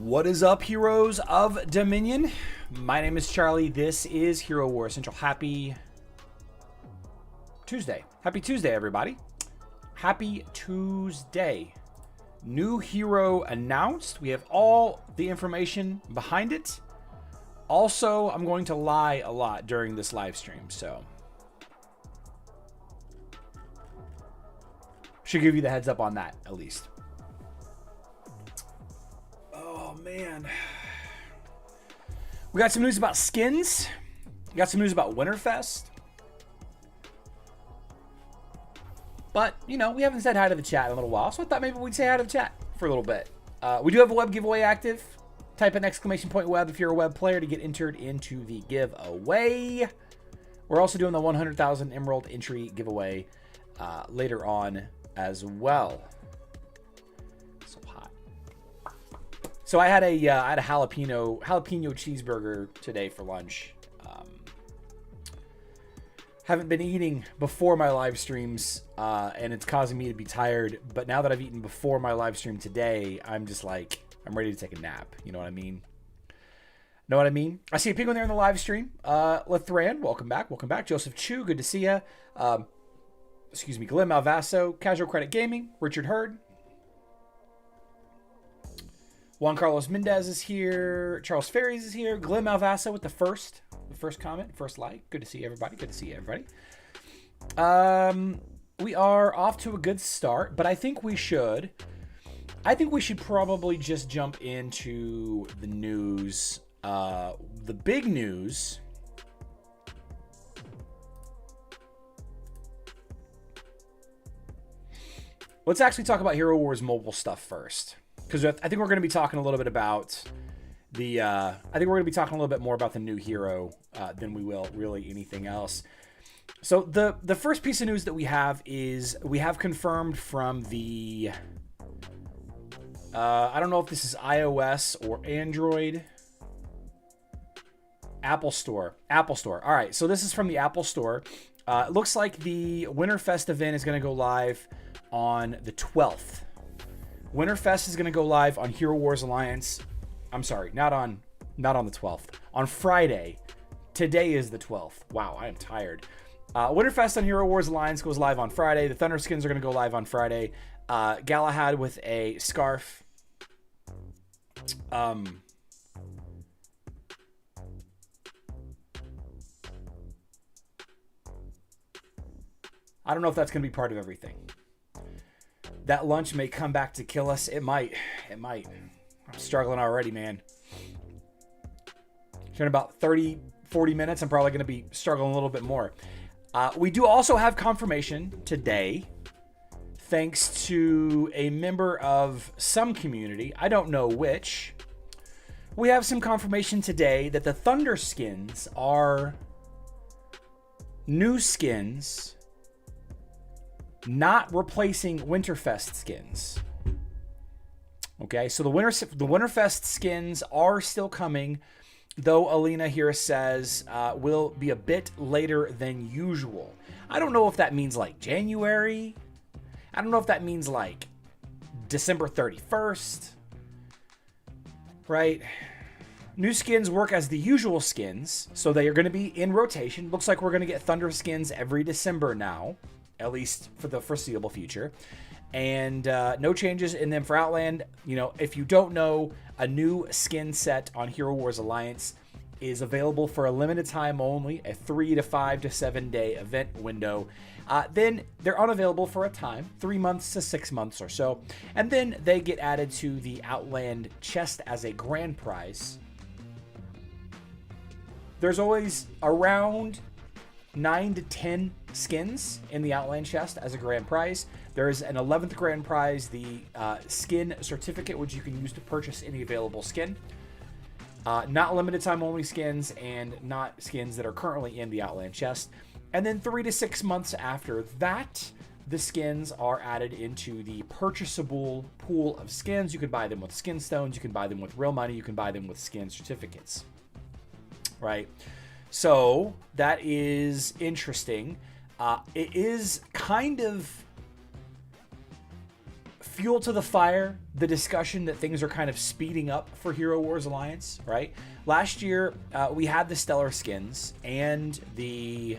What is up, heroes of Dominion? My name is Charlie. This is Hero War Central. Happy Tuesday. Happy Tuesday, everybody. Happy Tuesday. New hero announced. We have all the information behind it. Also, I'm going to lie a lot during this live stream, so should give you the heads up on that, at least. Oh, man. We got some news about skins. We got some news about Winterfest. But, you know, we haven't said hi to the chat in a little while, so I thought maybe we'd say hi to the chat for a little bit. We do have a web giveaway active. Type in !web if you're a web player to get entered into the giveaway. We're also doing the 100,000 Emerald entry giveaway later on as well. So hot. So I had a jalapeno cheeseburger today for lunch. Haven't been eating before my live streams, and it's causing me to be tired. But now that I've eaten before my live stream today, I'm just like, I'm ready to take a nap. You know what I mean? Know what I mean? I see a penguin there in the live stream. Lithran, welcome back. Welcome back. Joseph Chu, good to see you. Excuse me, Glenn Malvaso, Casual Credit Gaming, Richard Hurd. Juan Carlos Mendez is here. Charles Ferries is here. Glenn Malvaso with the first comment, first like. Good to see everybody. Good to see everybody. We are off to a good start, but I think we should probably just jump into the news. The big news. Let's actually talk about Hero Wars mobile stuff first, because I think we're going to be talking a little bit about the. I think we're going to be talking a little bit more about the new hero than we will really anything else. So the first piece of news that we have is we have confirmed from the. I don't know if this is iOS or Android. Apple Store. Apple Store. All right. So this is from the Apple Store. It looks like the Winterfest event is going to go live on the 12th. Winterfest is going to go live on Hero Wars Alliance. I'm sorry, not on the 12th. On Friday. Today is the 12th. Wow, I am tired. Winterfest on Hero Wars Alliance goes live on Friday. The Thunder skins are going to go live on Friday. Galahad with a scarf. I don't know if that's going to be part of everything. That lunch may come back to kill us. It might. It might. I'm struggling already, man. In about 30, 40 minutes, I'm probably going to be struggling a little bit more. We do also have confirmation today, thanks to a member of some community. I don't know which. We have some confirmation today that the Thunder skins are new skins, not replacing Winterfest skins. Okay, so the Winterfest skins are still coming, though Alina here says will be a bit later than usual. I don't know if that means like January. I don't know if that means like December 31st. Right? New skins work as the usual skins, so they are going to be in rotation. Looks like we're going to get Thunder skins every December now, at least for the foreseeable future. And no changes in them for Outland. You know, if you don't know, a new skin set on Hero Wars Alliance is available for a limited time only, a 3 to 5 to 7 day event window. Then they're unavailable for a time, 3 months to 6 months or so. And then they get added to the Outland chest as a grand prize. There's always around 9 to 10 skins in the Outland chest as a grand prize. There is an 11th grand prize, the skin certificate, which you can use to purchase any available skin. Not limited time only skins, and not skins that are currently in the Outland chest. And then 3 to 6 months after that, the skins are added into the purchasable pool of skins. You can buy them with skin stones, you can buy them with real money, you can buy them with skin certificates. Right? So that is interesting. It is kind of fuel to the fire the discussion that things are kind of speeding up for Hero Wars Alliance, right? Last year, we had the Stellar skins and the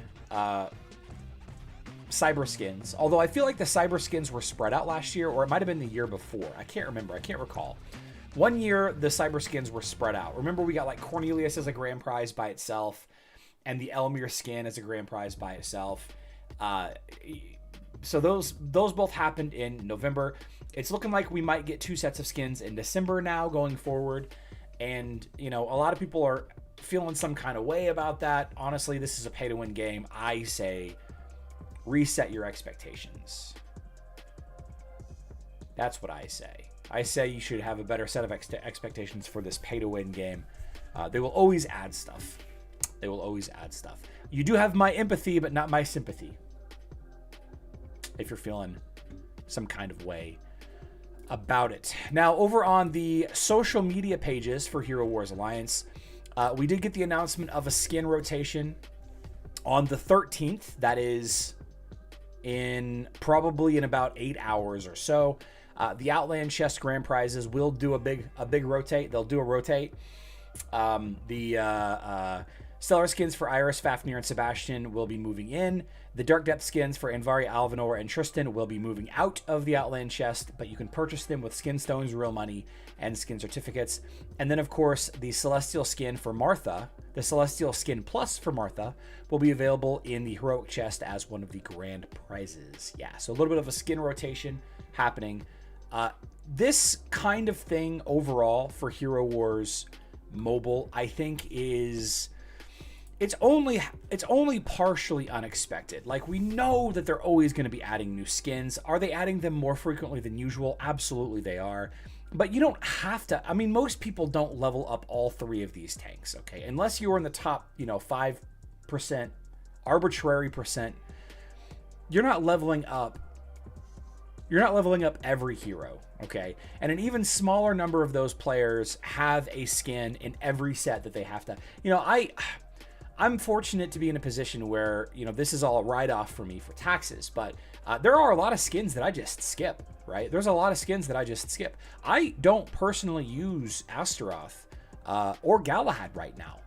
Cyber skins, although I feel like the Cyber skins were spread out last year, or it might have been the year before. I can't remember. I can't recall. One year, the Cyber skins were spread out. Remember, we got like Cornelius as a grand prize by itself, and the Elmir skin as a grand prize by itself. So those both happened in November. It's looking like we might get 2 sets of skins in December now going forward. And, you know, a lot of people are feeling some kind of way about that. Honestly, this is a pay-to-win game. I say reset your expectations. That's what I say. I say you should have a better set of expectations for this pay-to-win game. They will always add stuff. They will always add stuff. You do have my empathy, but not my sympathy. If you're feeling some kind of way about it. Now, over on the social media pages for Hero Wars Alliance, we did get the announcement of a skin rotation on the 13th. That is probably in about 8 hours or so. The Outland chest grand prizes will do a big rotate. They'll do a rotate. The Stellar skins for Iris, Fafnir, and Sebastian will be moving in. The Dark Depth skins for Anvari, Alvanor, and Tristan will be moving out of the Outland chest, but you can purchase them with skin stones, real money, and skin certificates. And then, of course, the Celestial skin for Martha, the Celestial skin plus for Martha, will be available in the Heroic chest as one of the grand prizes. Yeah, so a little bit of a skin rotation happening. This kind of thing overall for Hero Wars Mobile, I think is... It's only partially unexpected. Like, we know that they're always going to be adding new skins. Are they adding them more frequently than usual? Absolutely they are. But you don't have to. I mean, most people don't level up all 3 of these tanks, okay? Unless you're in the top, 5% arbitrary percent, you're not leveling up. You're not leveling up every hero, okay? And an even smaller number of those players have a skin in every set that they have to. I'm fortunate to be in a position where, this is all a write-off for me for taxes, but there are a lot of skins that I just skip, right? There's a lot of skins that I just skip. I don't personally use Astaroth or Galahad right now,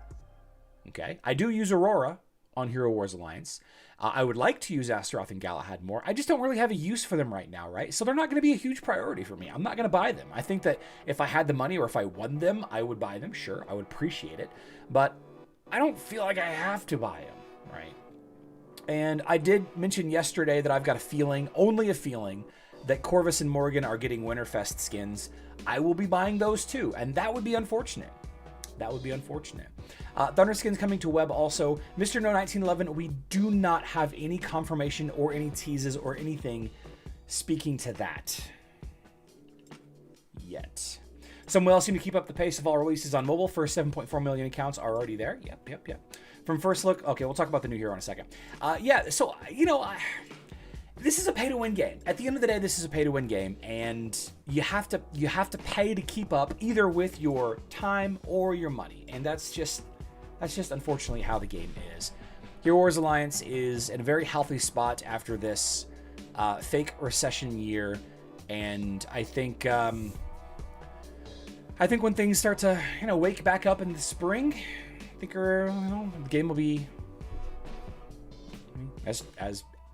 okay? I do use Aurora on Hero Wars Alliance. I would like to use Astaroth and Galahad more. I just don't really have a use for them right now, right? So they're not going to be a huge priority for me. I'm not going to buy them. I think that if I had the money or if I won them, I would buy them. Sure, I would appreciate it, but I don't feel like I have to buy them, right? And I did mention yesterday that I've got a feeling, only a feeling, that Corvus and Morgan are getting Winterfest skins. I will be buying those too, and that would be unfortunate. That would be unfortunate. Thunderskins coming to web also. Mr. No 1911, we do not have any confirmation or any teases or anything speaking to that yet. Some will seem to keep up the pace of all releases on mobile. First 7.4 million accounts are already there. Yep. From first look, okay, we'll talk about the new hero in a second. So, this is a pay-to-win game. At the end of the day, this is a pay-to-win game, and you have to pay to keep up either with your time or your money, and that's just unfortunately how the game is. Hero Wars Alliance is in a very healthy spot after this fake recession year, and I think when things start to, wake back up in the spring, I think the game will be as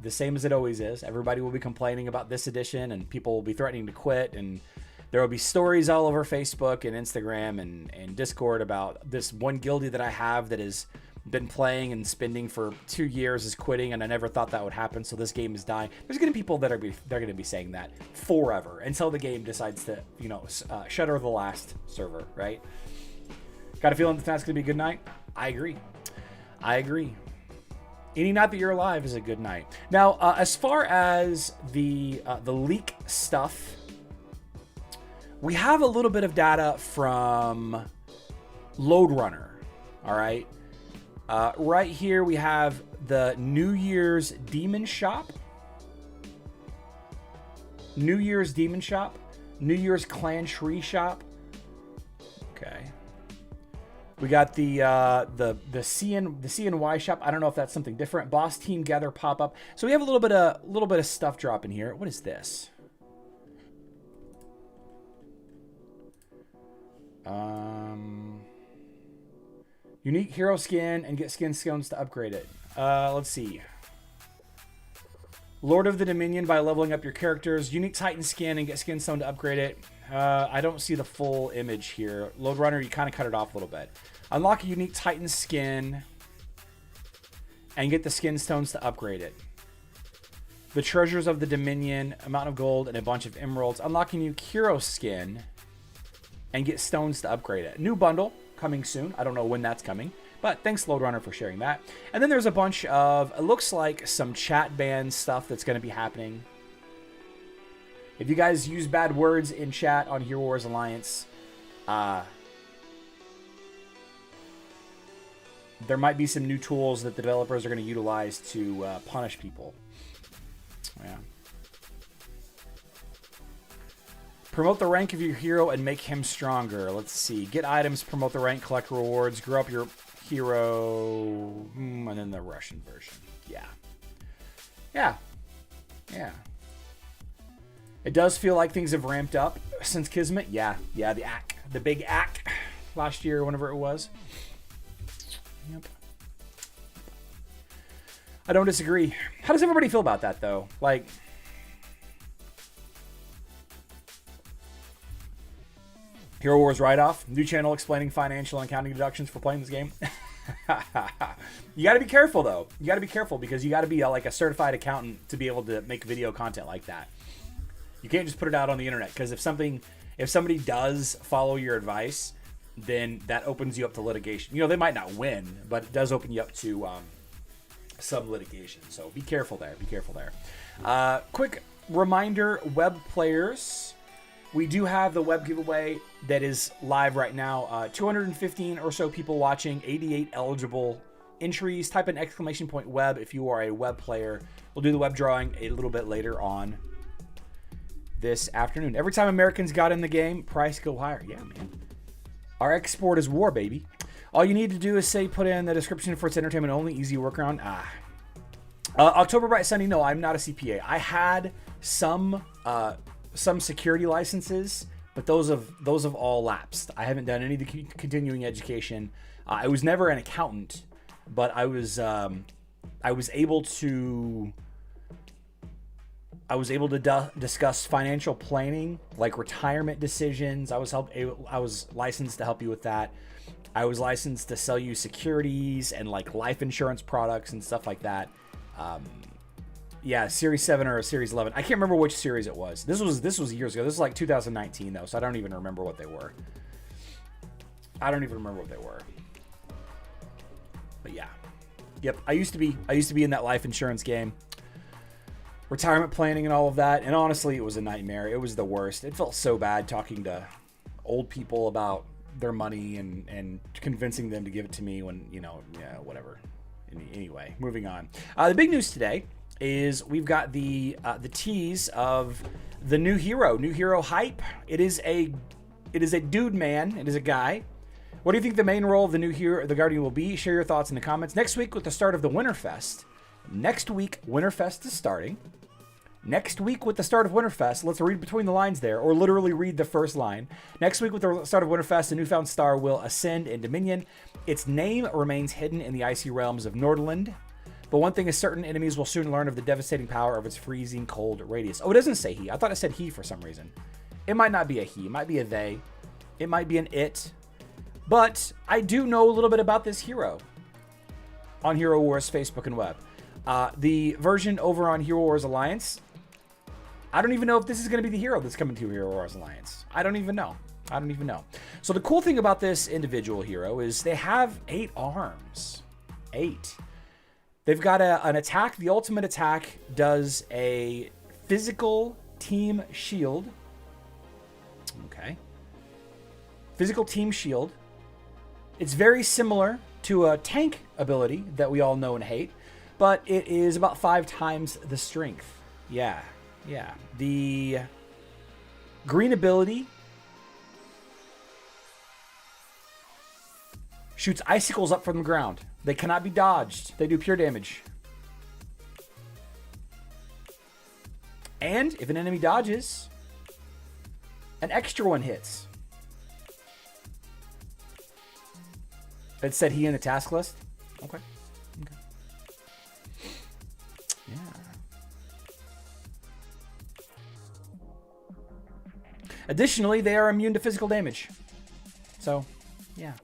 the same as it always is. Everybody will be complaining about this edition, and people will be threatening to quit, and there will be stories all over Facebook and Instagram and Discord about this one guildie that I have that has been playing and spending for 2 years is quitting, and I never thought that would happen, so this game is dying. There's going to be people that they're going to be saying that forever until the game decides to, shutter the last server, right? Got a feeling that that's going to be a good night? I agree. Any night that you're alive is a good night. Now, as far as the leak stuff, we have a little bit of data from Load Runner, all right? Right here we have the New Year's Demon Shop, New Year's Clan Tree Shop. Okay. We got the CNY shop. I don't know if that's something different. Boss Team Gather pop up. So we have a little bit of stuff dropping here. What is this? Unique hero skin and get skin stones to upgrade it. Let's see. Lord of the Dominion by leveling up your characters. Unique Titan skin and get skin stone to upgrade it. I don't see the full image here. Load Runner, you kind of cut it off a little bit. Unlock a unique Titan skin and get the skin stones to upgrade it. The Treasures of the Dominion, a mountain of gold, and a bunch of emeralds. Unlock a new hero skin and get stones to upgrade it. New bundle coming soon. I don't know when that's coming, but thanks Load Runner for sharing that. And then there's a bunch of, it looks like some chat ban stuff that's going to be happening. If you guys use bad words in chat on Hero Wars Alliance, there might be some new tools that the developers are going to utilize to punish people. Yeah. Promote the rank of your hero and make him stronger. Let's see. Get items, promote the rank, collect rewards, grow up your hero, and then the Russian version. Yeah. Yeah. Yeah. It does feel like things have ramped up since Kismet. Yeah. Yeah, the big act last year, whenever it was. Yep. I don't disagree. How does everybody feel about that, though? Like, Hero Wars write-off. New channel explaining financial and accounting deductions for playing this game. You got to be careful, though. You got to be careful because you got to be like a certified accountant to be able to make video content like that. You can't just put it out on the internet because if somebody does follow your advice, then that opens you up to litigation. You know, they might not win, but it does open you up to some litigation. So be careful there. Be careful there. Quick reminder, web players. We do have the web giveaway that is live right now. 215 or so people watching, 88 eligible entries. Type in !web if you are a web player. We'll do the web drawing a little bit later on this afternoon. Every time Americans got in the game, price go higher. Yeah, man. Our export is war, baby. All you need to do is say, put in the description for it's entertainment only, easy workaround. October Bright Sunny, no, I'm not a CPA. I had some security licenses, but those have all lapsed. I haven't done any of the continuing education. I was never an accountant, but I was able to discuss financial planning, like retirement decisions. I was licensed to help you with that. I was licensed to sell you securities and like life insurance products and stuff like that. Yeah, Series 7 or Series 11. I can't remember which series it was. This was years ago. This is like 2019 though, so I don't even remember what they were. But yeah. Yep, I used to be in that life insurance game. Retirement planning and all of that, and honestly, it was a nightmare. It was the worst. It felt so bad talking to old people about their money and convincing them to give it to me when, you know, yeah, whatever. Anyway, moving on. The big news today is we've got the tease of the new hero hype. It is a dude man. It is a guy. What do you think the main role of the new hero, the Guardian, will be? Share your thoughts in the comments. Next week with the start of the Winterfest. Next week, Winterfest is starting. Next week with the start of Winterfest, let's read between the lines there, or literally read the first line. Next week with the start of Winterfest, a newfound star will ascend in Dominion. Its name remains hidden in the icy realms of Nordland. But one thing is certain, enemies will soon learn of the devastating power of its freezing cold radius. Oh, it doesn't say he. I thought it said he for some reason. It might not be a he. It might be a they. It might be an it. But I do know a little bit about this hero on Hero Wars Facebook and web. The version over on Hero Wars Alliance, I don't even know if this is going to be the hero that's coming to Hero Wars Alliance. I don't even know. So the cool thing about this individual hero is they have 8 arms. 8. They've got an attack. The ultimate attack does a physical team shield. Okay. Physical team shield. It's very similar to a tank ability that we all know and hate, but it is about 5 times the strength. Yeah. The green ability shoots icicles up from the ground. They cannot be dodged. They do pure damage. And if an enemy dodges, an extra one hits. It said he in the task list? Okay. Okay. Yeah. Additionally, they are immune to physical damage. So, yeah.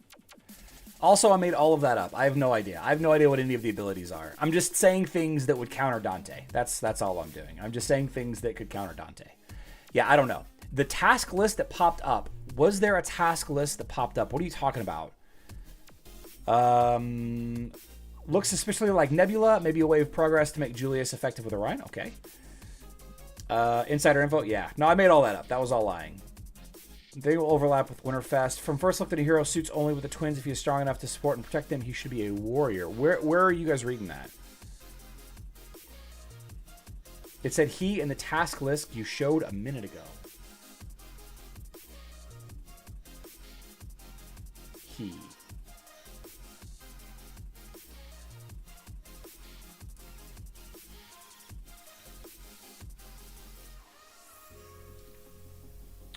Also, I made all of that up. I have no idea. I have no idea what any of the abilities are. I'm just saying things that would counter Dante. That's all I'm doing. I'm just saying things that could counter Dante. Yeah, I don't know. The task list that popped up. Was there a task list that popped up? What are you talking about? Looks suspiciously like Nebula. Maybe a way of progress to make Julius effective with Orion. Okay. Insider info. Yeah. No, I made all that up. That was all lying. They will overlap with Winterfest. From first look at a hero suits only with the twins. If he is strong enough to support and protect them, he should be a warrior. Where are you guys reading that? It said he in the task list you showed a minute ago. He.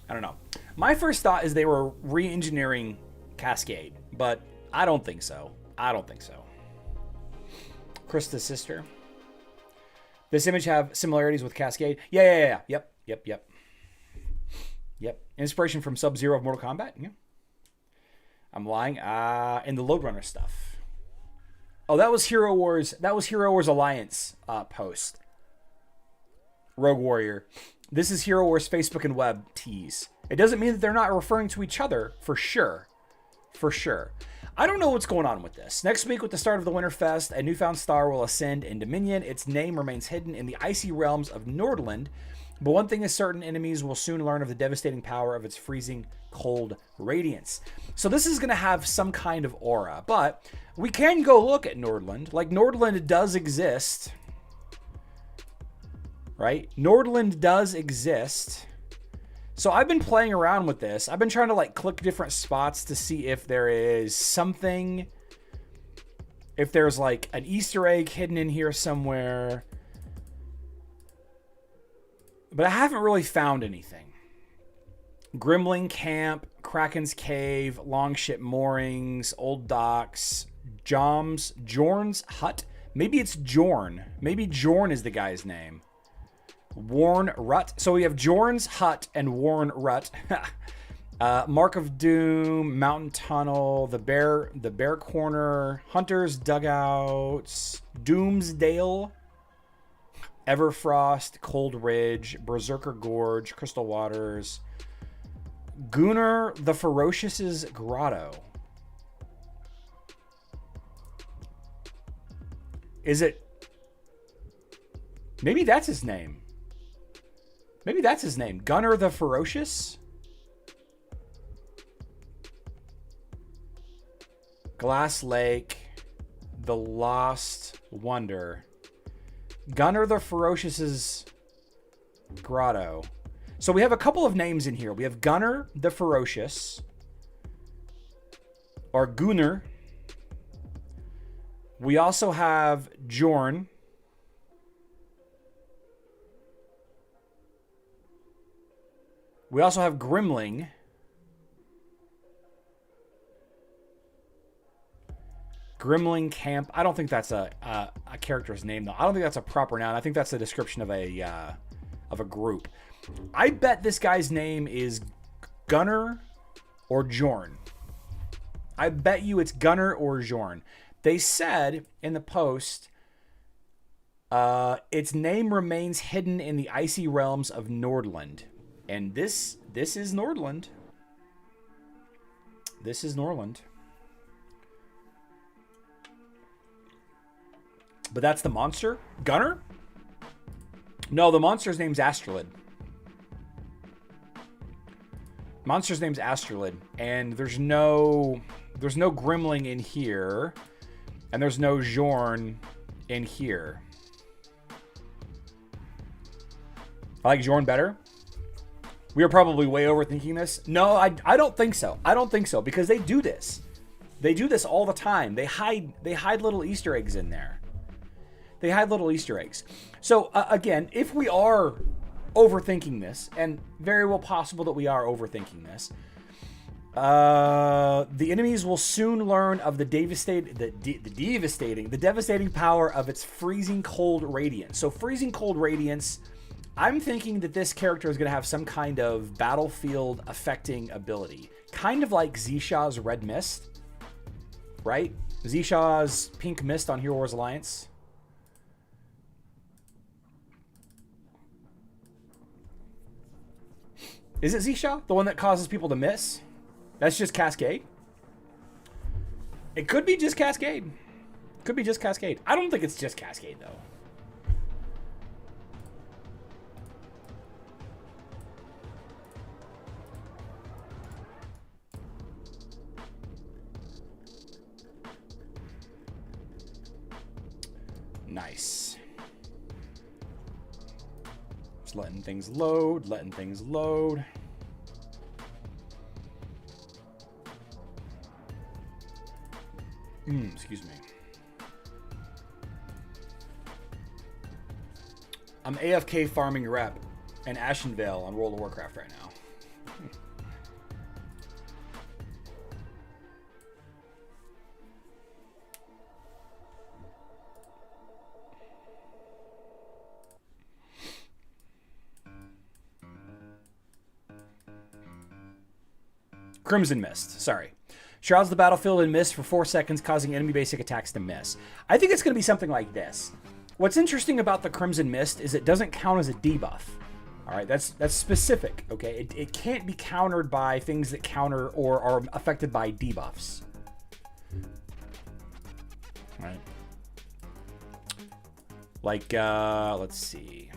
I don't know. My first thought is they were re-engineering Cascade, but I don't think so. I don't think so. Krista's sister. This image have similarities with Cascade? Yeah. Yep. Inspiration from Sub-Zero of Mortal Kombat? Yeah. I'm lying. And the Loadrunner stuff. Oh, that was Hero Wars. That was Hero Wars Alliance post. Rogue Warrior. This is Hero Wars Facebook and web tease. It doesn't mean that they're not referring to each other, for sure. For sure. I don't know what's going on with this. Next week, with the start of the Winterfest, a newfound star will ascend in Dominion. Its name remains hidden in the icy realms of Nordland. But one thing is certain, enemies will soon learn of the devastating power of its freezing cold radiance. So this is going to have some kind of aura. But we can go look at Nordland. Like, Nordland does exist. Right? Nordland does exist. So I've been playing around with this. I've been trying to like click different spots to see if there is something, if there's like an Easter egg hidden in here somewhere. But I haven't really found anything. Grimling Camp, Kraken's Cave, Longship Moorings, Old Docks, Jorn's Hut. Maybe it's Jorn. Maybe Jorn is the guy's name. Worn Rut. So we have Jorn's Hut and Worn Rut. Mark of Doom, Mountain Tunnel, the Bear Corner, Hunter's Dugouts, Doomsdale, Everfrost, Cold Ridge, Berserker Gorge, Crystal Waters, Gunnar the Ferocious's Grotto. Is it? Maybe that's his name. Maybe that's his name. Gunnar the Ferocious? Glass Lake. The Lost Wonder. Gunnar the Ferocious's Grotto. So we have a couple of names in here. We have Gunnar the Ferocious. Or Gunnar. We also have Jorn. We also have Grimling. Grimling Camp. I don't think that's a character's name, though. I don't think that's a proper noun. I think that's a description of a group. I bet this guy's name is Gunnar or Jorn. I bet you it's Gunnar or Jorn. They said in the post, its name remains hidden in the icy realms of Nordland. And this is Nordland. This is Nordland. But that's the monster? Gunnar? No, the monster's name's Astrolid. Monster's name's Astrolid. And there's no Grimling in here. And there's no Jorn in here. I like Jorn better. We are probably way overthinking this. No, I don't think so. I don't think so, because they do this. They do this all the time. They hide little Easter eggs in there. They hide little Easter eggs. So again, if we are overthinking this, and very well possible that we are overthinking this, The enemies will soon learn of the devastating power of its freezing cold radiance. So freezing cold radiance, I'm thinking that this character is going to have some kind of battlefield affecting ability. Kind of like Zishaw's Red Mist, right? Zishaw's Pink Mist on Hero Wars Alliance. Is it Zishaw? The one that causes people to miss? That's just Cascade? It could be just Cascade. Could be just Cascade. I don't think it's just Cascade, though. Nice. Just letting things load, letting things load. Excuse me. I'm AFK farming rep and Ashenvale on World of Warcraft right now. Crimson Mist, sorry. Shrouds the battlefield in mist for 4 seconds, causing enemy basic attacks to miss. I think it's going to be something like this. What's interesting about the Crimson Mist is it doesn't count as a debuff. All right, that's specific, okay? It can't be countered by things that counter or are affected by debuffs. All right. Like, let's see.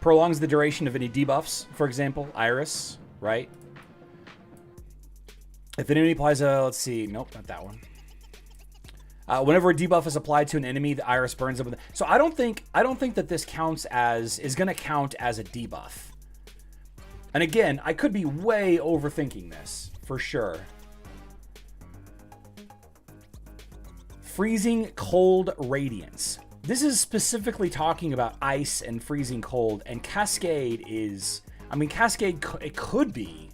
Prolongs the duration of any debuffs, for example, Iris, right? If an enemy applies a, let's see, nope, not that one. Whenever a debuff is applied to an enemy, the Iris burns them. So I don't think that this counts as, is going to count as a debuff. And again, I could be way overthinking this, for sure. Freezing Cold Radiance. This is specifically talking about ice and freezing cold, and Cascade is, I mean, Cascade, it could be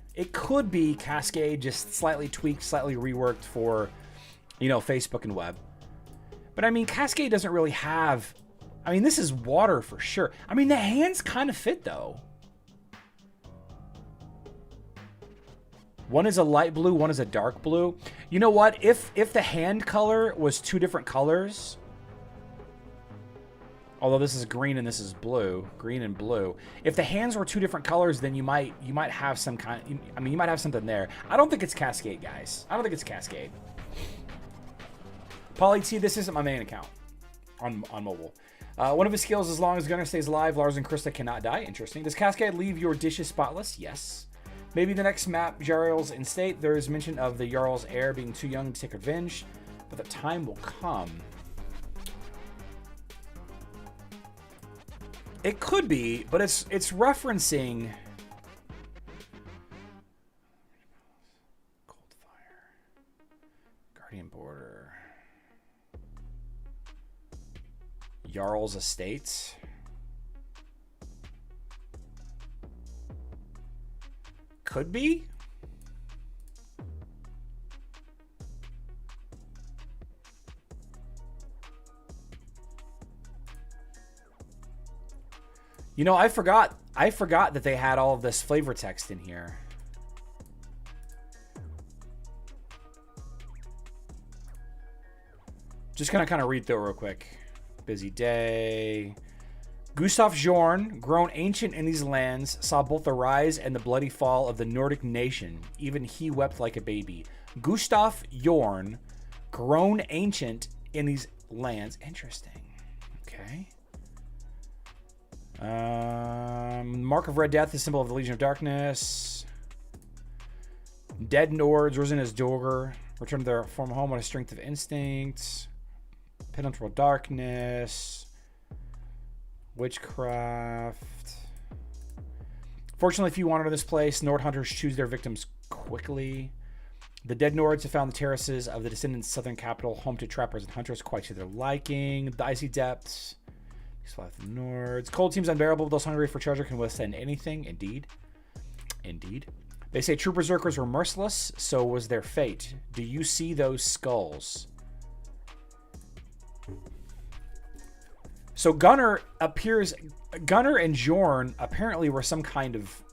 Cascade just slightly tweaked, slightly reworked for, you know, Facebook and web. But I mean, Cascade doesn't really have, I mean, this is water for sure. I mean, the hands kind of fit though. One is a light blue, one is a dark blue. You know what? If the hand color was 2 different colors, although this is green and this is blue, green and blue. If the hands were 2 different colors, then you might have some kind. I mean, you might have something there. I don't think it's Cascade, guys. I don't think it's Cascade. Poly T, this isn't my main account on mobile. One of his skills, as long as Gunner stays alive, Lars and Krista cannot die. Interesting. Does Cascade leave your dishes spotless? Yes. Maybe the next map, Jarl's in state. There is mention of the Jarl's heir being too young to take revenge, but the time will come. It could be, but it's referencing Cold Fire, Guardian Border, Jarl's Estates. Could be. You know, I forgot that they had all of this flavor text in here. Just gonna kind of read through it real quick. Busy day. Gustav Jorn, grown ancient in these lands, saw both the rise and the bloody fall of the Nordic nation. Even he wept like a baby. Gustav Jorn, grown ancient in these lands. Interesting. Okay. Mark of Red Death, the symbol of the Legion of Darkness. Dead Nords, risen as Dogger, return to their former home on a strength of instincts. Penetrable Darkness. Witchcraft. Fortunately, if you wander this place, Nord hunters choose their victims quickly. The dead Nords have found the terraces of the Descendants' southern capital, home to trappers and hunters quite to their liking. The icy depths. Fly the Nords. Cold seems unbearable, but those hungry for treasure can withstand anything. Indeed. Indeed. They say true berserkers were merciless, so was their fate. Do you see those skulls? So Gunnar and Jorn apparently were some kind of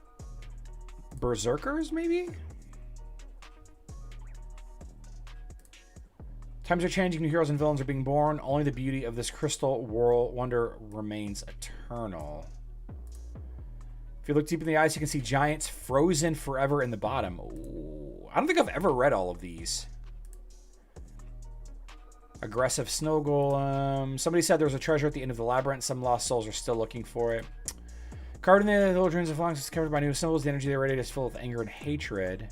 berserkers, maybe? Times are changing, new heroes and villains are being born. Only the beauty of this crystal world wonder remains eternal. If you look deep in the eyes, you can see giants frozen forever in the bottom. Ooh, I don't think I've ever read all of these. Aggressive snow golem. Somebody said there was a treasure at the end of the labyrinth. Some lost souls are still looking for it. Carved in the little dreams of lungs is covered by new symbols. The energy they radiate is filled with anger and hatred.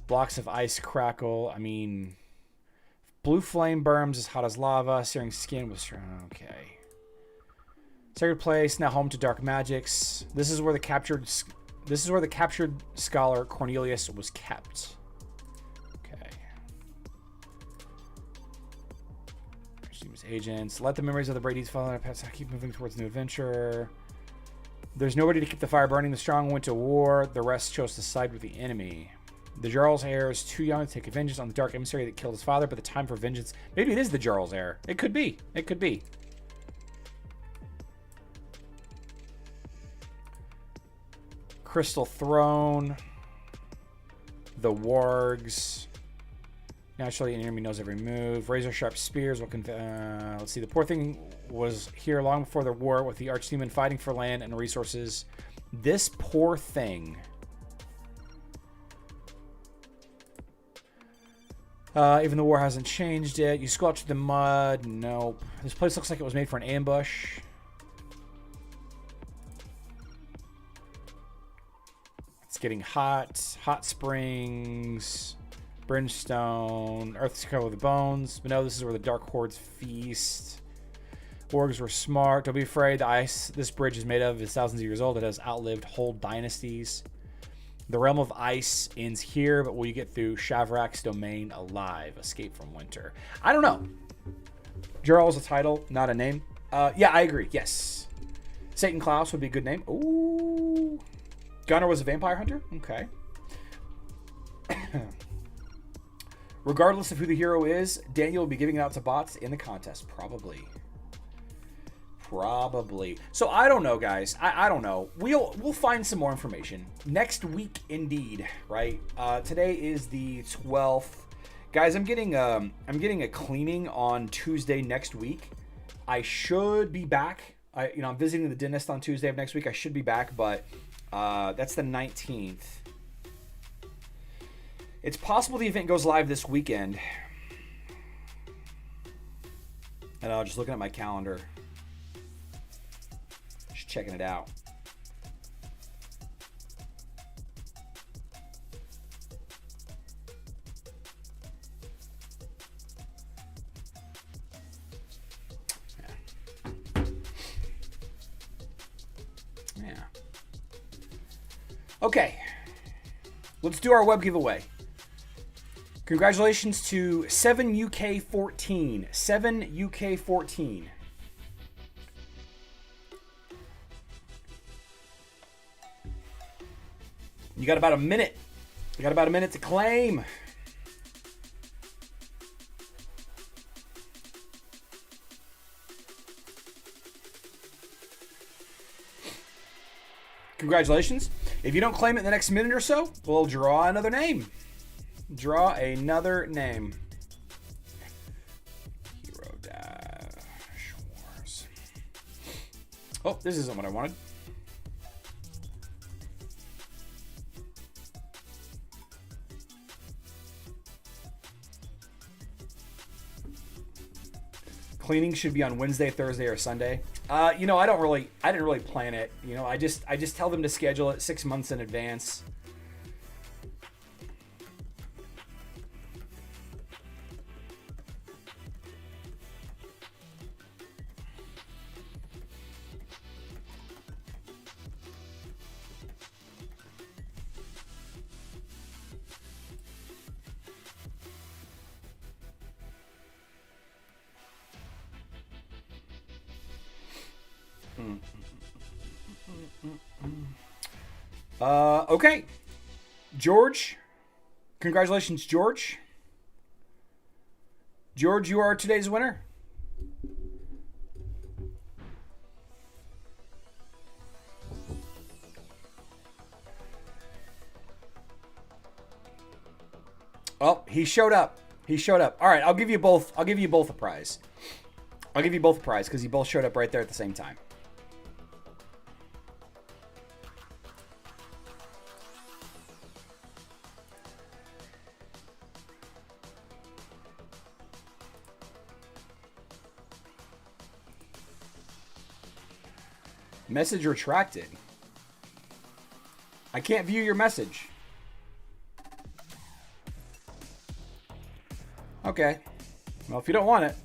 Blocks of ice crackle. I mean, blue flame burns as hot as lava. Searing skin was strong. Okay. Sacred place, now home to dark magics. This is where the captured scholar Cornelius was kept. Okay. Agents. Let the memories of the Brady's follow their past. Keep moving towards new adventure. There's nobody to keep the fire burning. The strong went to war. The rest chose to side with the enemy. The Jarl's heir is too young to take vengeance on the dark emissary that killed his father, but the time for vengeance... Maybe it is the Jarl's heir. It could be. It could be. Crystal Throne. The Wargs. Naturally, an enemy knows every move. Razor sharp spears will let's see. The poor thing was here long before the war with the archdemon fighting for land and resources. This poor thing... even the war hasn't changed it. You squelch the mud. Nope. This place looks like it was made for an ambush. It's getting hot. Hot springs. Brimstone. Earth's covered with bones. But no, this is where the Dark Hordes feast. Orgs were smart. Don't be afraid. The ice this bridge is made of is thousands of years old. It has outlived whole dynasties. The realm of ice ends here, but will you get through Shavrak's domain alive? Escape from winter. I don't know. Jarl's a title, not a name. Yeah, I agree. Yes. Satan Klaus would be a good name. Ooh. Gunnar was a vampire hunter? Okay. Regardless of who the hero is, Daniel will be giving it out to bots in the contest. Probably. Probably. So I don't know, guys. I don't know. We'll find some more information next week, indeed. Right. Today is the 12th, guys. I'm getting a cleaning on Tuesday next week. I should be back. I'm visiting the dentist on Tuesday of next week. I should be back, but that's the 19th. It's possible the event goes live this weekend. And I'm just looking at my calendar. Checking it out. Yeah. Okay. Let's do our web giveaway. Congratulations to 7UK14. 7UK14. You got about a minute. You got about a minute to claim. Congratulations. If you don't claim it in the next minute or so, we'll draw another name. Draw another name. Hero Dash Wars. Oh, this isn't what I wanted. Cleaning should be on Wednesday, Thursday, or Sunday. I didn't really plan it. I just tell them to schedule it 6 months in advance. Okay. George. Congratulations, George. George, you are today's winner. Oh, he showed up. He showed up. All right, I'll give you both. I'll give you both a prize. I'll give you both a prize because you both showed up right there at the same time. Message retracted. I can't view your message. Okay. Well, if you don't want it.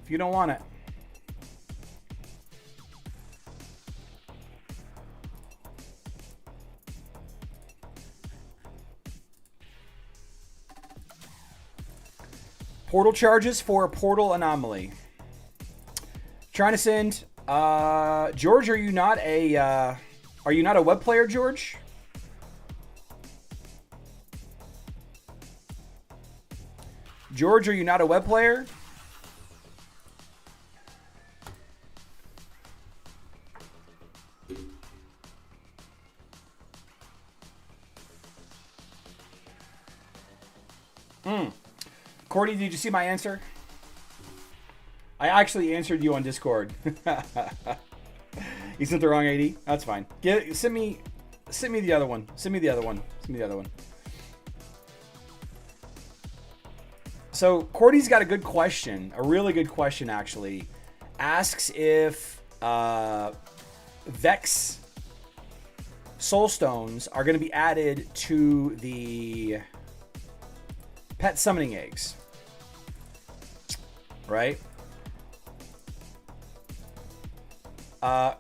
If you don't want it. Portal charges for a portal anomaly. Trying to send George, are you not a web player, George? George, are you not a web player? Cordy, did you see my answer? I actually answered you on Discord. You sent the wrong ID? That's fine. Send me the other one. Send me the other one. Send me the other one. So Cordy's got a good question, a really good question actually. Asks if Vex Soulstones are going to be added to the pet summoning eggs. Right?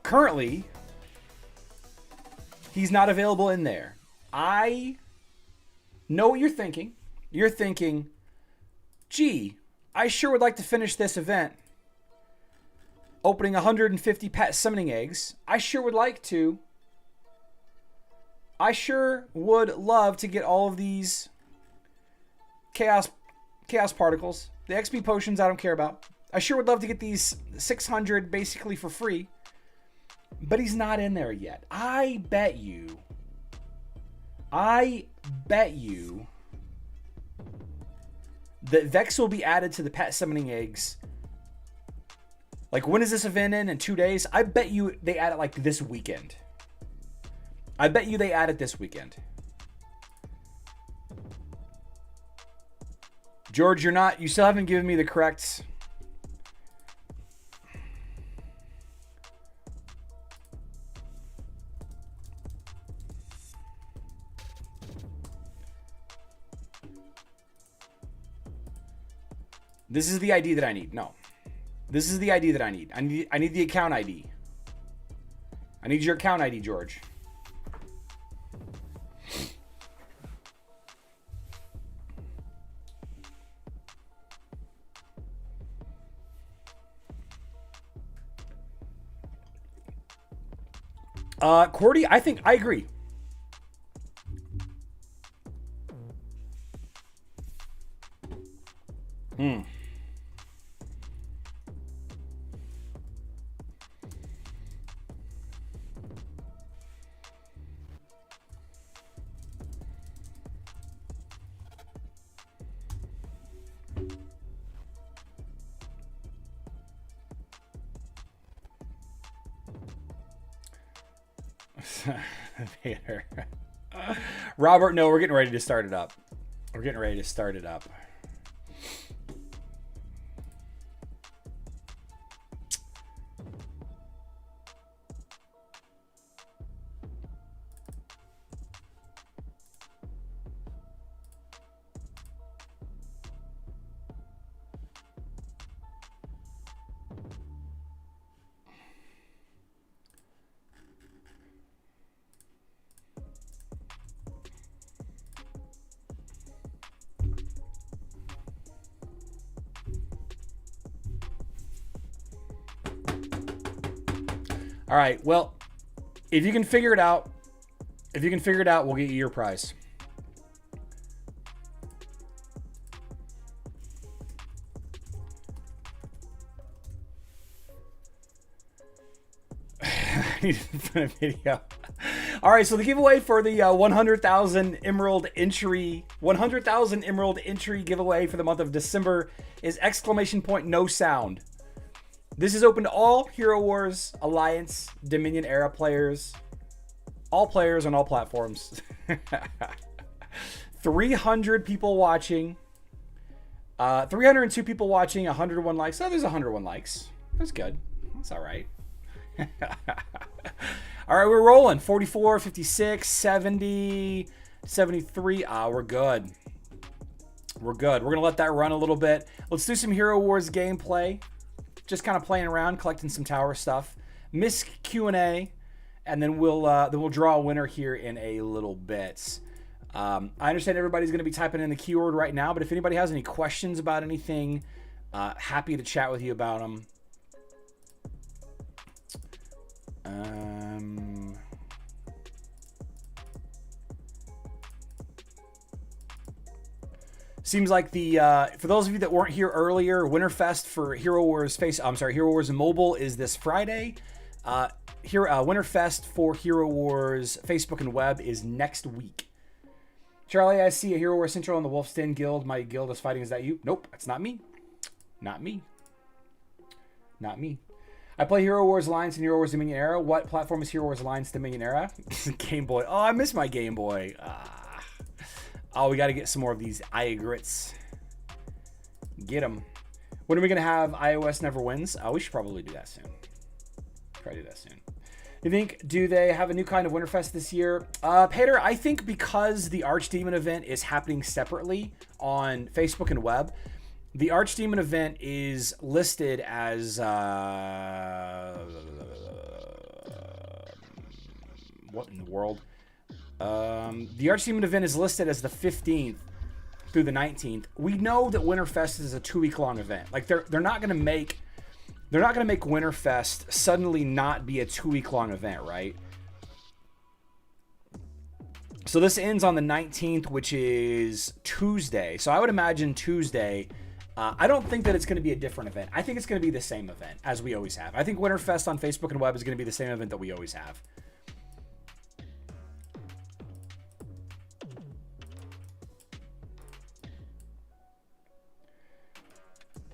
Currently, he's not available in there. I know what you're thinking. You're thinking, gee, I sure would like to finish this event opening 150 pet summoning eggs. I sure would like to. I sure would love to get all of these chaos particles. The XP potions I don't care about. I sure would love to get these 600 basically for free. But he's not in there yet. I bet you that Vex will be added to the pet summoning eggs. Like, when is this event in 2 days? I bet you they add it like this weekend. I bet you they add it this weekend. George, you still haven't given me the correct... This is the ID that I need. No. This is the ID that I need. I need the account ID. I need your account ID, George. Cordy, I agree. Vader. Robert, no, we're getting ready to start it up. We're getting ready to start it up. All right. Well, if you can figure it out, we'll get you your prize. I need to put a video. All right, so the giveaway for the 100,000 Emerald entry giveaway for the month of December is !no sound. This is open to all Hero Wars, Alliance, Dominion era players. All players on all platforms. 300 people watching. 302 people watching, 101 likes. Oh, there's 101 likes. That's good. That's all right. All right, we're rolling. 44, 56, 70, 73. We're good. We're good. We're going to let that run a little bit. Let's do some Hero Wars gameplay. Just kind of playing around, collecting some tower stuff. Miss Q&A, and then we'll draw a winner here in a little bit. I understand everybody's going to be typing in the keyword right now, but if anybody has any questions about anything, happy to chat with you about them. Seems like for those of you that weren't here earlier, Winterfest for Hero Wars Hero Wars Mobile is this Friday. Winterfest for Hero Wars Facebook and Web is next week. Charlie, I see a Hero Wars Central on the Wolf's Den Guild. My guild is fighting. Is that you? Nope, that's not me. Not me. Not me. I play Hero Wars Alliance and Hero Wars Dominion Era. What platform is Hero Wars Alliance Dominion Era? Game Boy. Oh, I miss my Game Boy. Oh, we got to get some more of these Iagrits. Get them. When are we going to have iOS Never Wins? We should probably do that soon. Probably do that soon. You think, do they have a new kind of Winterfest this year? Peter, I think because the Archdemon event is happening separately on Facebook and Web, the Archdemon event is listed as... what in the world? The Archdemon event is listed as the 15th through the 19th. We know that Winterfest is a 2-week-long event. Like they're not going to make Winterfest suddenly not be a 2-week-long event, right? So this ends on the 19th, which is Tuesday. So I would imagine Tuesday. I don't think that it's going to be a different event. I think it's going to be the same event as we always have. I think Winterfest on Facebook and Web is going to be the same event that we always have.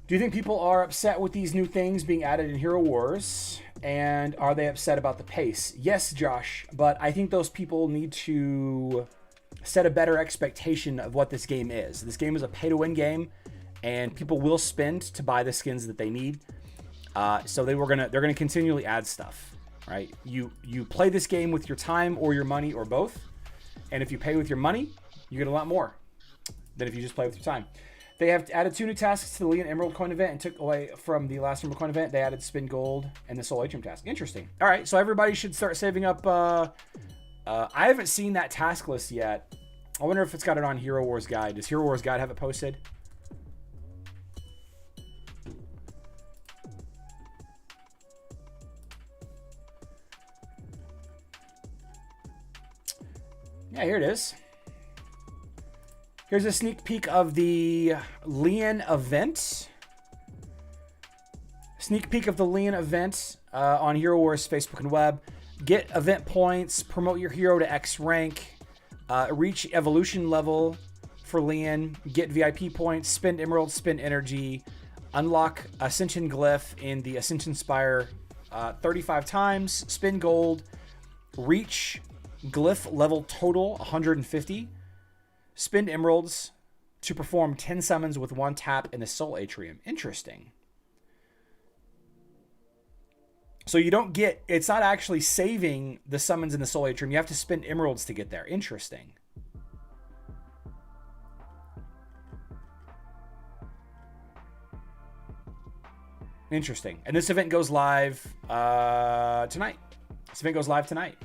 Do you think people are upset with these new things being added in Hero Wars? And are they upset about the pace? Yes, Josh, but I think those people need to set a better expectation of what this game is. This game is a pay-to-win game, and people will spend to buy the skins that they need. So they're gonna continually add stuff, right? You play this game with your time or your money or both, and if you pay with your money, you get a lot more than if you just play with your time. They have added 2 new tasks to the Leon Emerald Coin event and took away from the last Emerald Coin event. They added Spin Gold and the Soul Atrium task. Interesting. All right, so everybody should start saving up. I haven't seen that task list yet. I wonder if it's got it on Hero Wars Guide. Does Hero Wars Guide have it posted? Yeah, here it is. Here's a sneak peek of the Leon event. Sneak peek of the Leon event on Hero Wars Facebook and Web. Get event points, promote your hero to X rank, reach evolution level for Leon, get VIP points, spend emeralds, spend energy, unlock Ascension Glyph in the Ascension Spire 35 times, spend gold, reach Glyph level total 150. Spend emeralds to perform 10 summons with 1 tap in the Soul Atrium. Interesting. So you don't get... It's not actually saving the summons in the Soul Atrium. You have to spend emeralds to get there. Interesting. Interesting. And this event goes live tonight. This event goes live tonight.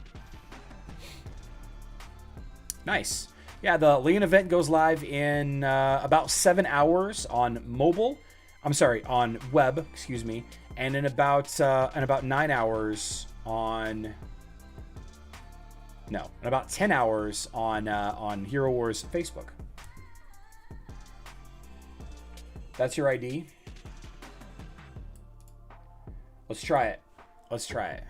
Nice. Yeah, the Leon event goes live in about 7 hours on mobile. I'm sorry, on web, excuse me. And in about 9 hours on... No, in about 10 hours on Hero Wars Facebook. That's your ID. Let's try it. Let's try it.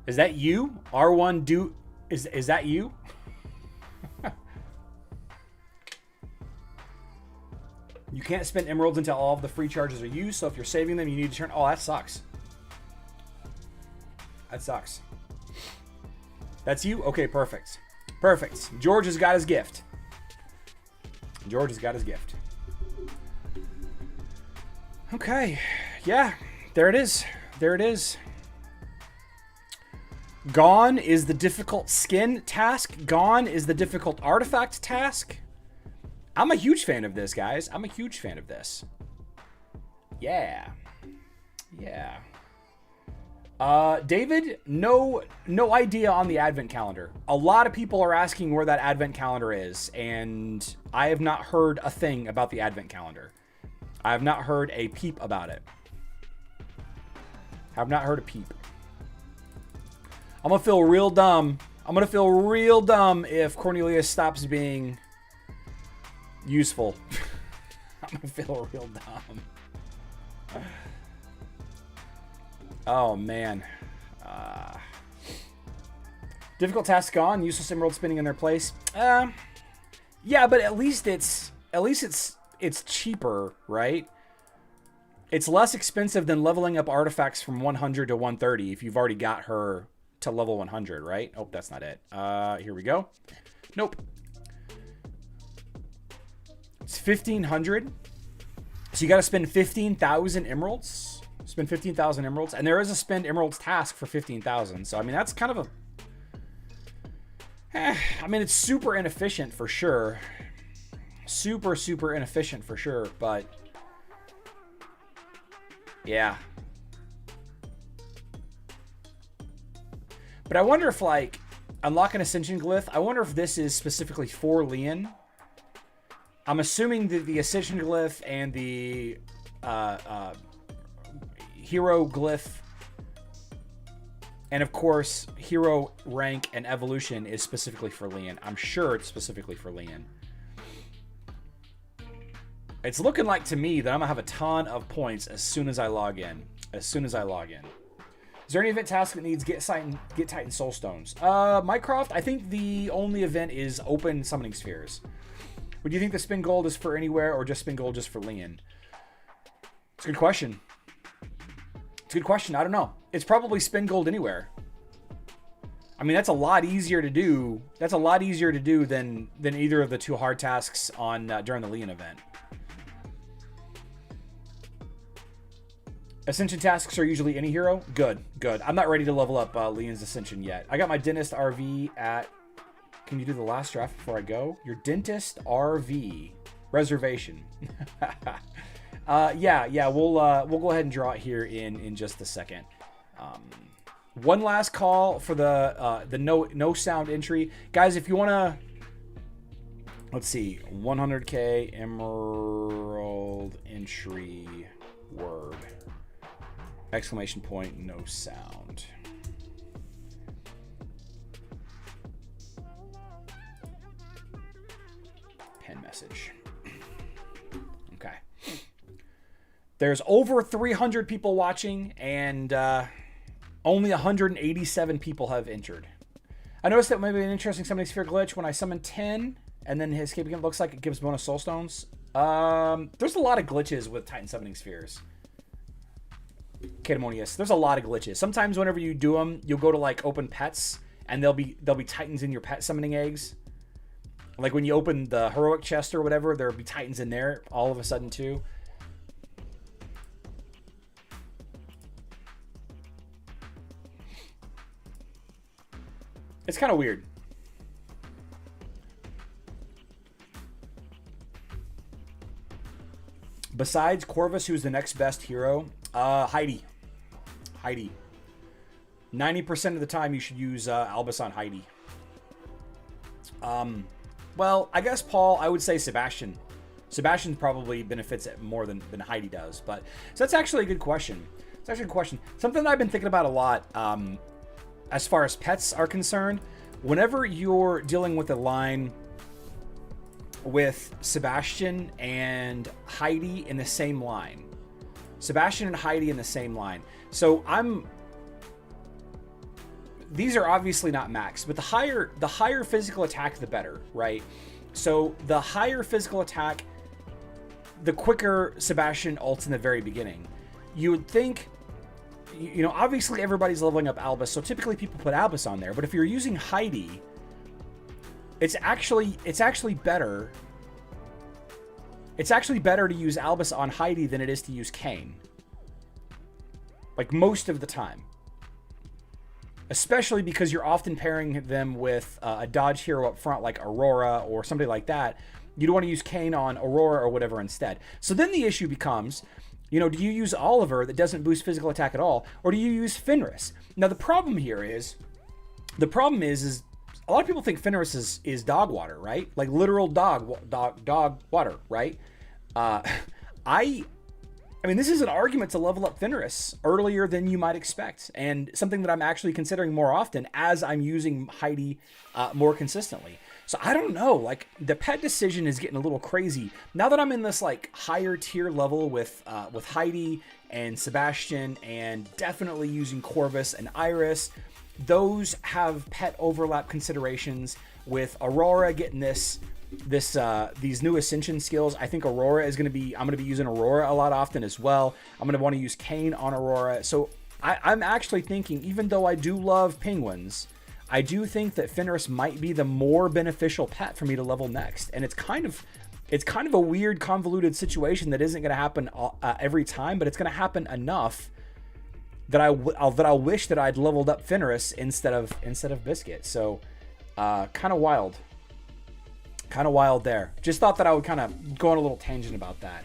Is that you? R1 do... Is that you? You can't spend emeralds until all of the free charges are used, so if you're saving them, you need to turn... Oh, that sucks. That sucks. That's you? Okay, perfect. Perfect. George has got his gift. George has got his gift. Okay. Yeah, there it is. There it is. Gone is the difficult skin task. Gone is the difficult artifact task. I'm a huge fan of this, guys. I'm a huge fan of this. Yeah. Yeah. David, no idea on the advent calendar. A lot of people are asking where that advent calendar is, and I have not heard a thing about the advent calendar. I have not heard a peep about it. Have not heard a peep. I'm gonna feel real dumb. I'm gonna feel real dumb if Cornelius stops being useful. I'm gonna feel real dumb. Oh man. Difficult task gone. Useless emerald spinning in their place. Yeah, but at least it's cheaper, right? It's less expensive than leveling up artifacts from 100 to 130 if you've already got her to level 100, right? Oh, that's not it. Here we go. Nope. It's 1,500. So you got to spend 15,000 emeralds. Spend 15,000 emeralds. And there is a spend emeralds task for 15,000. So, I mean, that's kind of a... I mean, it's super inefficient for sure. Super, super inefficient for sure. But... yeah. But I wonder if, like, unlock an Ascension Glyph, I wonder if this is specifically for Leon. I'm assuming that the Ascension Glyph and the Hero Glyph, and of course, Hero Rank and Evolution is specifically for Leon. I'm sure it's specifically for Leon. It's looking like to me that I'm going to have a ton of points as soon as I log in. As soon as I log in. Is there any event task that needs Get Titan Soul Stones? Mycroft, I think the only event is Open Summoning Spheres. Would you think the spin gold is for anywhere or just spin gold just for Leon? It's a good question. It's a good question. I don't know. It's probably spin gold anywhere. I mean, that's a lot easier to do. That's a lot easier to do than either of the two hard tasks on during the Leon event. Ascension tasks are usually any hero. Good, good. I'm not ready to level up Leon's Ascension yet. I got my Dentist RV at... Can you do the last draft before I go? Your Dentist RV reservation. Yeah. We'll go ahead and draw it here in just a second. One last call for the no sound entry, guys. If you wanna, let's see, 100K emerald entry word exclamation point no sound. Message. Okay. There's over 300 people watching, and only 187 people have entered. I noticed that maybe an interesting summoning sphere glitch when I summon 10, and then his escape again looks like it gives bonus soul stones. There's a lot of glitches with Titan summoning spheres. Catamonius, there's a lot of glitches. Sometimes whenever you do them, you'll go to like open pets, and there'll be Titans in your pet summoning eggs. Like when you open the heroic chest or whatever, there'll be Titans in there all of a sudden too. It's kind of weird. Besides Corvus, who's the next best hero? Heidi. 90% of the time you should use Albus on Heidi. Well, I guess, Paul, I would say Sebastian. Sebastian probably benefits it more than Heidi does. But so that's actually a good question. It's actually a good question. Something that I've been thinking about a lot as far as pets are concerned. Whenever you're dealing with a line with Sebastian and Heidi in the same line. Sebastian and Heidi in the same line. So these are obviously not max, but the higher physical attack, the better, right? So the higher physical attack, the quicker Sebastian ults in the very beginning. You would think, obviously everybody's leveling up Albus, so typically people put Albus on there. But if you're using Heidi, it's actually better. It's actually better to use Albus on Heidi than it is to use Kayn. Like most of the time. Especially because you're often pairing them with a dodge hero up front like Aurora or somebody like that. You don't want to use Kayn on Aurora or whatever instead. So then the issue becomes, do you use Oliver that doesn't boost physical attack at all? Or do you use Fenris? Now the problem is a lot of people think Fenris is dog water, right? Like literal dog water, right? I mean, this is an argument to level up Fenris earlier than you might expect, and something that I'm actually considering more often as I'm using Heidi more consistently. So I don't know, like the pet decision is getting a little crazy now that I'm in this like higher tier level with Heidi and Sebastian, and definitely using Corvus and Iris. Those have pet overlap considerations with Aurora getting these new Ascension skills. I think Aurora I'm going to be using Aurora a lot often as well. I'm going to want to use Kayn on Aurora. So I'm actually thinking, even though I do love penguins, I do think that Fenris might be the more beneficial pet for me to level next. And it's kind of a weird, convoluted situation that isn't going to happen every time, but it's going to happen enough that I'll wish that I'd leveled up Fenris instead of Biscuit. So kind of wild. Kind of wild there. Just thought that I would kind of go on a little tangent about that.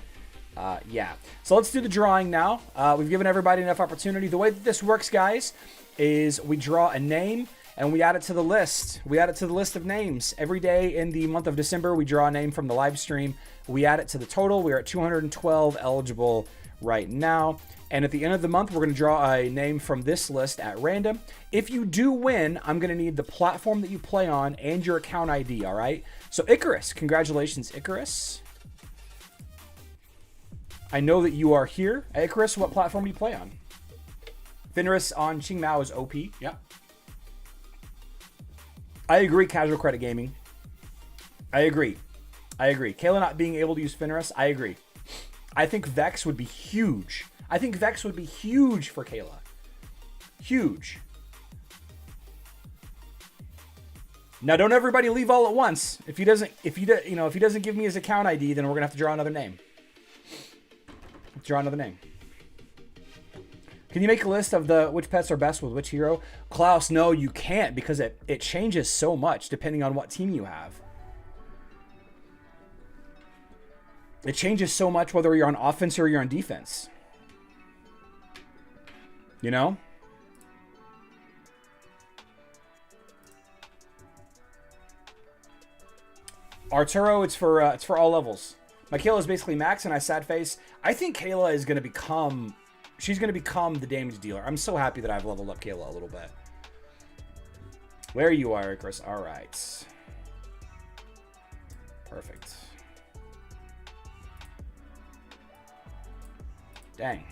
Yeah. So let's do the drawing now. We've given everybody enough opportunity. The way that this works, guys, is we draw a name and we add it to the list. We add it to the list of names. Every day in the month of December, we draw a name from the live stream. We add it to the total. We're at 212 eligible right now. And at the end of the month, we're going to draw a name from this list at random. If you do win, I'm going to need the platform that you play on and your account ID, all right? So Icarus, congratulations, Icarus. I know that you are here. Icarus, what platform do you play on? Fenris on Qingmao is OP, yeah. I agree, Casual Credit Gaming. I agree. Kayla not being able to use Fenris, I agree. I think Vex would be huge. I think Vex would be huge for Kayla. Huge. Now, don't everybody leave all at once. If he doesn't give me his account ID, then we're gonna have to draw another name. Draw another name. Can you make a list of which pets are best with which hero? Klaus, no, you can't, because it changes so much depending on what team you have. It changes so much whether you're on offense or you're on defense. You know? Arturo, it's for all levels. My Kayla is basically max, and I sad face. I think Kayla is going to become... She's going to become the damage dealer. I'm so happy that I've leveled up Kayla a little bit. There you are, Chris. All right. Perfect. Dang.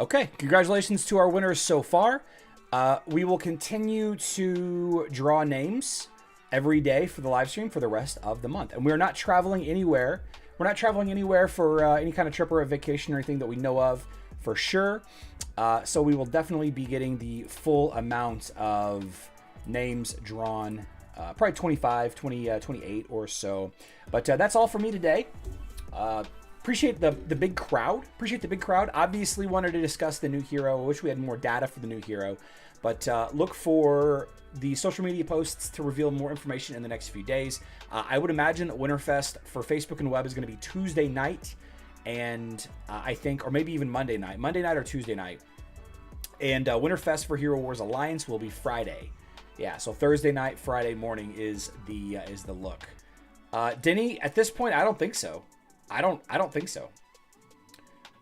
Okay, congratulations to our winners so far. We will continue to draw names every day for the live stream for the rest of the month. And we're not traveling anywhere. We're not traveling anywhere for any kind of trip or a vacation or anything that we know of for sure. So we will definitely be getting the full amount of names drawn, probably 25, 28 or so. But that's all for me today. Appreciate the big crowd. Obviously wanted to discuss the new hero. I wish we had more data for the new hero. But look for the social media posts to reveal more information in the next few days. I would imagine that Winterfest for Facebook and web is going to be Tuesday night, and I think, or maybe even Monday night or Tuesday night. And Winterfest for Hero Wars Alliance will be Friday. Yeah, so Thursday night, Friday morning is the look. Denny, at this point, I don't think so. I don't think so.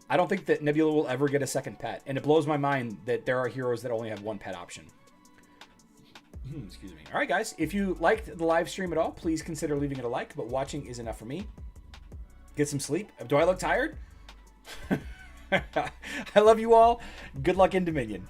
I don't think that Nebula will ever get a second pet, and it blows my mind that there are heroes that only have one pet option. Excuse me. All right, guys, if you liked the live stream at all, please consider leaving it a like, but watching is enough for me. Get some sleep. Do I look tired? I love you all. Good luck in Dominion.